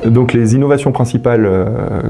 Donc les innovations principales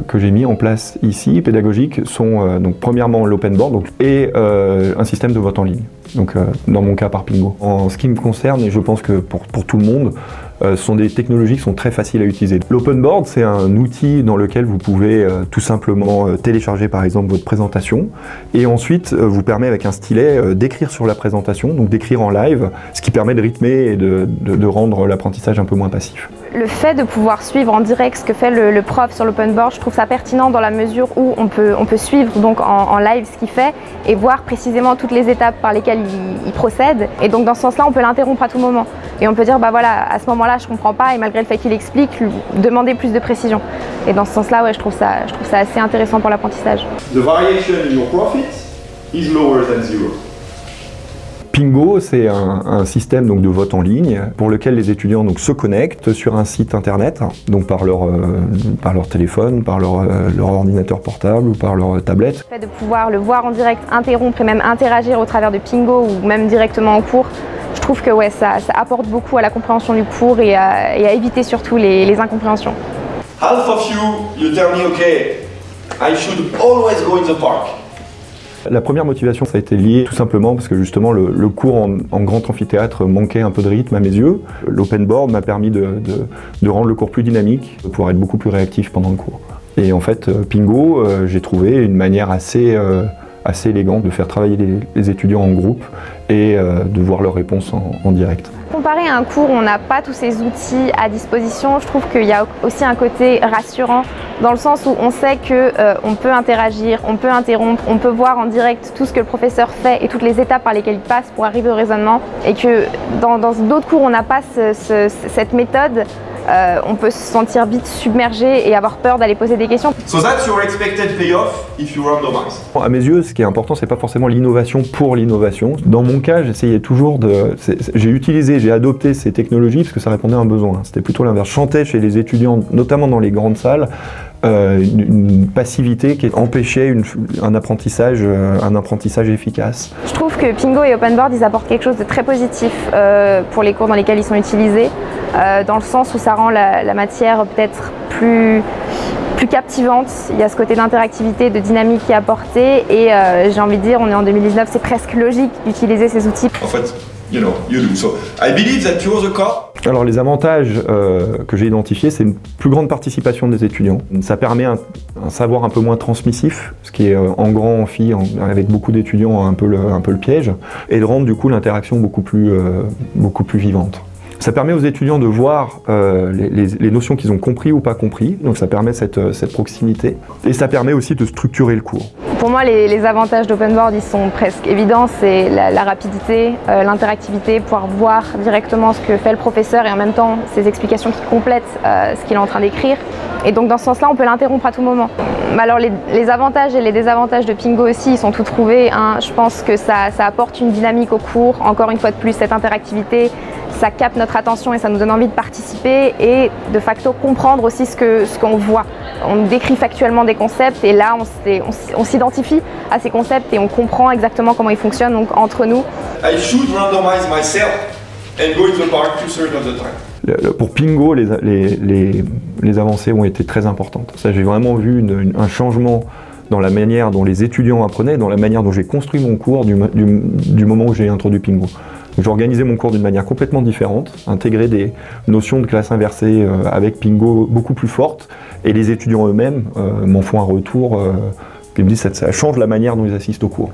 que j'ai mis en place ici, pédagogiques, sont donc premièrement l'open board et un système de vote en ligne. Donc dans mon cas par Pingo. En ce qui me concerne, et je pense que pour tout le monde, ce sont des technologies qui sont très faciles à utiliser. L'open board, c'est un outil dans lequel vous pouvez tout simplement télécharger par exemple votre présentation et ensuite vous permet avec un stylet d'écrire sur la présentation, donc d'écrire en live, ce qui permet de rythmer et de rendre l'apprentissage un peu moins passif. Le fait de pouvoir suivre en direct ce que fait le prof sur l'open board, je trouve ça pertinent dans la mesure où on peut suivre donc en live ce qu'il fait et voir précisément toutes les étapes par lesquelles il procède. Et donc dans ce sens-là, on peut l'interrompre à tout moment. Et on peut dire, bah voilà, à ce moment-là, je comprends pas, et malgré le fait qu'il explique, lui demander plus de précision. Et dans ce sens-là, ouais, je trouve ça assez intéressant pour l'apprentissage. The variation in your profit is lower than zero. Pingo, c'est un système donc, de vote en ligne pour lequel les étudiants donc, se connectent sur un site internet, donc par leur téléphone, par leur ordinateur portable ou par leur tablette. Le fait de pouvoir le voir en direct, interrompre et même interagir au travers de Pingo ou même directement en cours, je trouve que ouais, ça apporte beaucoup à la compréhension du cours et à éviter surtout les incompréhensions. Half of you tell me, okay, I should always go in the park. La première motivation, ça a été lié tout simplement parce que justement le cours en grand amphithéâtre manquait un peu de rythme à mes yeux. L'open board m'a permis de rendre le cours plus dynamique, de pouvoir être beaucoup plus réactif pendant le cours. Et en fait, Pingo, j'ai trouvé une manière assez élégante de faire travailler les étudiants en groupe et de voir leurs réponses en direct. Comparé à un cours où on n'a pas tous ces outils à disposition, je trouve qu'il y a aussi un côté rassurant dans le sens où on sait qu'on peut interagir, on peut interrompre, on peut voir en direct tout ce que le professeur fait et toutes les étapes par lesquelles il passe pour arriver au raisonnement et que dans d'autres cours où on n'a pas cette méthode, on peut se sentir vite submergé et avoir peur d'aller poser des questions. So that's your expected payoff if you randomize. À mes yeux, ce qui est important, c'est pas forcément l'innovation pour l'innovation. Dans mon cas, j'essayais toujours j'ai adopté ces technologies parce que ça répondait à un besoin. C'était plutôt l'inverse. Je chantais chez les étudiants, notamment dans les grandes salles, une passivité qui empêchait un apprentissage efficace. Je trouve que Pingo et Open Board, ils apportent quelque chose de très positif pour les cours dans lesquels ils sont utilisés, dans le sens où ça rend la matière peut-être plus captivante. Il y a ce côté d'interactivité, de dynamique qui est apporté et j'ai envie de dire, on est en 2019, c'est presque logique d'utiliser ces outils. En fait, you do. So I believe that you're the car. Alors les avantages que j'ai identifiés, c'est une plus grande participation des étudiants. Ça permet un savoir un peu moins transmissif, ce qui est en grand amphi, avec beaucoup d'étudiants un peu le piège, et de rendre du coup l'interaction beaucoup plus vivante. Ça permet aux étudiants de voir les notions qu'ils ont compris ou pas compris, donc ça permet cette proximité, et ça permet aussi de structurer le cours. Pour moi, les avantages d'Open Board, ils sont presque évidents, c'est la rapidité, l'interactivité, pouvoir voir directement ce que fait le professeur et en même temps ses explications qui complètent ce qu'il est en train d'écrire. Et donc dans ce sens-là, on peut l'interrompre à tout moment. Alors les avantages et les désavantages de Pingo aussi, ils sont tous trouvés. Je pense que ça apporte une dynamique au cours, encore une fois de plus, cette interactivité, ça capte notre attention et ça nous donne envie de participer et de facto comprendre aussi ce qu'on voit. On décrit factuellement des concepts et là on s'identifie à ces concepts et on comprend exactement comment ils fonctionnent donc entre nous. I should randomize myself and go in the park 2/3 of the time. Pour Pingo, les avancées ont été très importantes. Ça, j'ai vraiment vu un changement dans la manière dont les étudiants apprenaient, dans la manière dont j'ai construit mon cours du moment où j'ai introduit Pingo. J'ai organisé mon cours d'une manière complètement différente, intégré des notions de classe inversée avec Pingo beaucoup plus fortes, et les étudiants eux-mêmes m'en font un retour qui me disent que ça change la manière dont ils assistent au cours,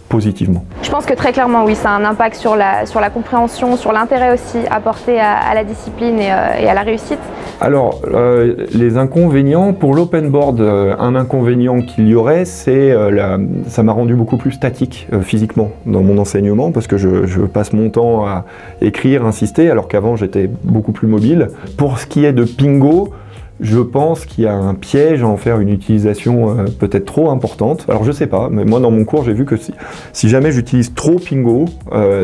positivement. Je pense que très clairement, oui, ça a un impact sur la compréhension, sur l'intérêt aussi apporté à la discipline et à la réussite. Alors, les inconvénients, pour l'open board, un inconvénient qu'il y aurait, c'est ça m'a rendu beaucoup plus statique physiquement dans mon enseignement, parce que je passe mon temps à écrire, insister, alors qu'avant j'étais beaucoup plus mobile. Pour ce qui est de Pingo, je pense qu'il y a un piège à en faire une utilisation peut-être trop importante. Alors je sais pas, mais moi dans mon cours j'ai vu que si jamais j'utilise trop Pingo,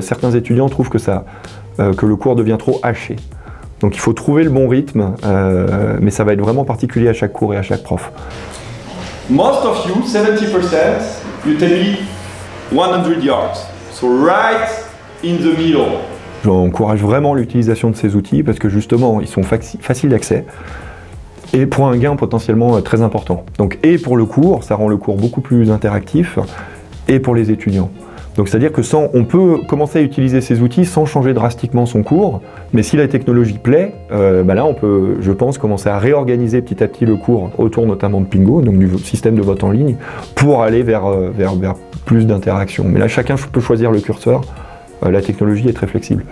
certains étudiants trouvent que le cours devient trop haché. Donc il faut trouver le bon rythme, mais ça va être vraiment particulier à chaque cours et à chaque prof. Most of you, 70%, you tell me 100 yards. So right in the middle. J'encourage vraiment l'utilisation de ces outils parce que justement ils sont faciles d'accès. et pour un gain potentiellement très important. Donc, et pour le cours, ça rend le cours beaucoup plus interactif, et pour les étudiants. Donc c'est-à-dire que on peut commencer à utiliser ces outils sans changer drastiquement son cours, mais si la technologie plaît, là on peut, je pense, commencer à réorganiser petit à petit le cours autour notamment de Pingo, donc du système de vote en ligne, pour aller vers plus d'interaction. Mais là chacun peut choisir le curseur, la technologie est très flexible.